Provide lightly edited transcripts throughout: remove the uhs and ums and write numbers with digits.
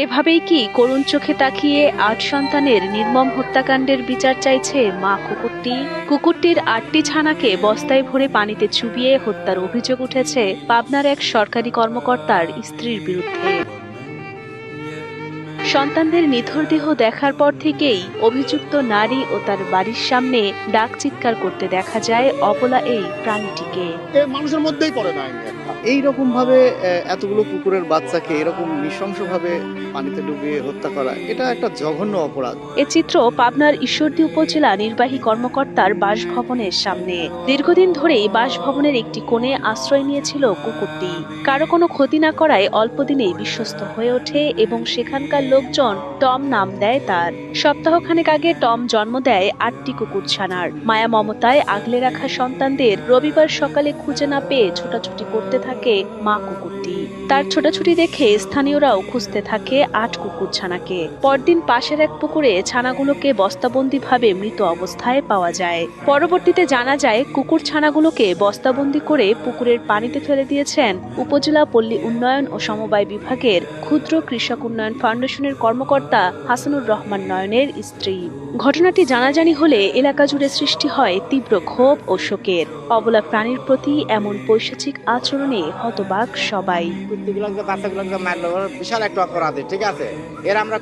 এভাবেই কি করুণ চোখে তাকিয়ে ৮ সন্তানের নির্মম হত্যাকাণ্ডের বিচার চাইছে মা কুকুরটি? কুকুরটির ৮টি ছানাকে বস্তায় ভরে পানিতে চুবিয়ে হত্যার অভিযোগ উঠেছে পাবনার এক সরকারি কর্মকর্তার স্ত্রীর বিরুদ্ধে। সন্তানদের নিথর দেহ দেখার পর থেকেই অভিযুক্ত নারী ও তার বাড়ির সামনে ডাক চিৎকার করতে দেখা যায় অবলা এই প্রাণীটিকে। মানুষের মধ্যেই পড়ে না এইরকম ভাবে এতগুলো কুকুরের বাচ্চাকে এরকম নৃশংসভাবে পানিতে ডুবিয়ে হত্যা করা, এটা একটা জঘন্য অপরাধ। এ চিত্র পাবনার ঈশ্বরদী উপজেলা নির্বাহী কর্মকর্তার বাসভবনের সামনে। দীর্ঘদিন ধরেই বাসভবনের একটি কোণে আশ্রয় নিয়েছিল কুকুরটি। কারো কোনো ক্ষতি না করায় অল্পদিনেই বিশ্বস্ত হয়ে ওঠে এবং সেখানকার লোকজন টম নাম দেয় তার। সপ্তাহখানেক আগে টম জন্ম দেয় ৮টি কুকুর ছানার। মায়া মমতায় আগলে রাখা সন্তানদের রবিবার সকালে খুঁজে না পেয়ে ছোটাছুটি করতে থাকে মা কুকুরটি। তার ছোটাছুটি দেখে স্থানীয়রাও খুঁজতে থাকে ৮ কুকুর ছানাকে। পরদিন পাশের এক পুকুরে ছানাগুলোকে বস্তাবন্দিভাবে মৃত অবস্থায় পাওয়া যায়। পরবর্তীতে জানা যায় কুকুর ছানাগুলোকে বস্তাবন্দি করে পুকুরের পানিতে ফেলে দিয়েছেন উপজেলা পল্লী উন্নয়ন ও সমবায় বিভাগের ক্ষুদ্র কৃষক উন্নয়ন ফাউন্ডেশনের কর্মকর্তা হাসানুর রহমান নয়নের স্ত্রী। ঘটনাটি জানাজানি হলে এলাকা জুড়ে সৃষ্টি হয় তীব্র ক্ষোভ ও শোকের। অবলা প্রাণীর প্রতি এমন পৈশাচিক আচরণে হতবাক সবাই। বাচ্চাগুলোকে মারলো বিশাল একটা অপরাধ, ঠিক আছে, এর আমরা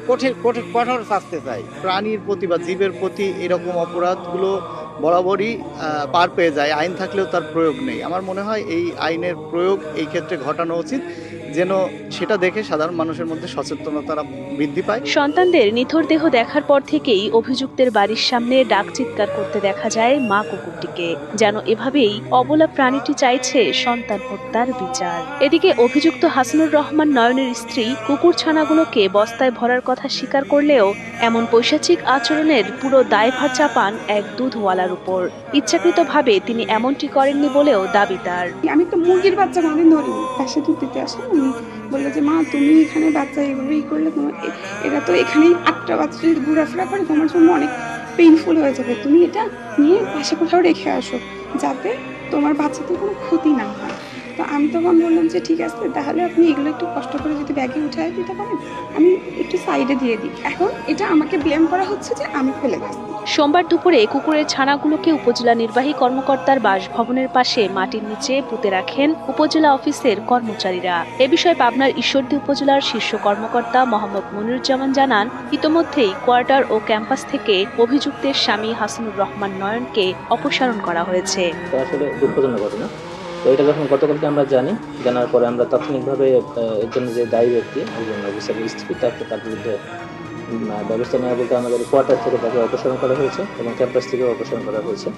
কঠোর শাস্তি চাই। প্রাণীর প্রতি বা জীবের প্রতি এরকম অপরাধগুলো বরাবরই পার পেয়ে যায়। আইন থাকলেও তার প্রয়োগ নেই। আমার মনে হয় এই আইনের প্রয়োগ এই ক্ষেত্রে ঘটানো উচিত, যেন সেটা দেখে সাধারণ মানুষের মধ্যে সচেতনতা বৃদ্ধি পায়। সন্তানদের নিথর দেহ দেখার পর থেকেই অভিযুক্তের বাড়ির সামনে ডাক চিৎকার করতে দেখা যায় মা কুকুরটিকে। যেন এভাবেই অবলা প্রাণীটি চাইছে সন্তান হত্যার বিচার। এদিকে অভিযুক্ত হাসানুর রহমান নয়নের স্ত্রী কুকুর ছানাগুলোকে বস্তায় ভরার কথা স্বীকার করলেও এমন পৈশাচিক আচরণের পুরো দায়ভার চাপান এক দুধওয়ালার উপর। ইচ্ছাকৃতভাবে তিনি এমনটি করেননি বলেও দাবি তার। আমি তো মুরগির বাচ্চা কোনোদিন ধরিনি। পাশে দুধ দিতে আসে, উনি বললো যে মা তুমি এখানে বাচ্চা এভাবেই করলে তোমার এটা তো এখানেই ৮টা বাচ্চা যদি ঘোরাফেরা করে তোমার জন্য অনেক পেইনফুল হয়ে যাবে, তুমি এটা নিয়ে পাশে কোথাও রেখে আসো যাতে তোমার বাচ্চাদের কোনো ক্ষতি না হয়। তো আমি তখন বললাম যে ঠিক আছে, তাহলে আপনি এগুলো একটু কষ্ট করে যদি ব্যাগে উঠায় দিতে পারেন আমি একটু সাইডে দিয়ে দিই। এখন এটা আমাকে ব্লেম করা হচ্ছে যে আমি ফেলে গেছি। সোমবার দুপুরে কুকুরের ছানাগুলোকে উপজেলা নির্বাহী কর্মকর্তার বাসভবনের পাশে মাটির নিচে পুঁতে রাখেন উপজেলা অফিসের কর্মচারীরা। এ বিষয়ে পাবনার ঈশ্বরদী উপজেলার শীর্ষ কর্মকর্তা মোহাম্মদ মনিরুজ্জামান জানান, ইতোমধ্যেই কোয়ার্টার ও ক্যাম্পাস থেকে অভিযুক্তের স্বামী হাসানুর রহমান নয়নকে অপসারণ করা হয়েছে। আসলে দুঃখজনক ঘটনা। তো এটা যখন গতকালকে আমরা জানার পরে আমরা তাৎক্ষণিকভাবে এর জন্য যে দায়ী ব্যক্তি একজন অফিসারের স্ত্রী তার বিরুদ্ধে ব্যবস্থা নেওয়া বলতে আমাদের কোয়ার্টার থেকে তাকে অপসারণ করা হয়েছে এবং ক্যাম্পাস থেকেও অপসারণ করা হয়েছে।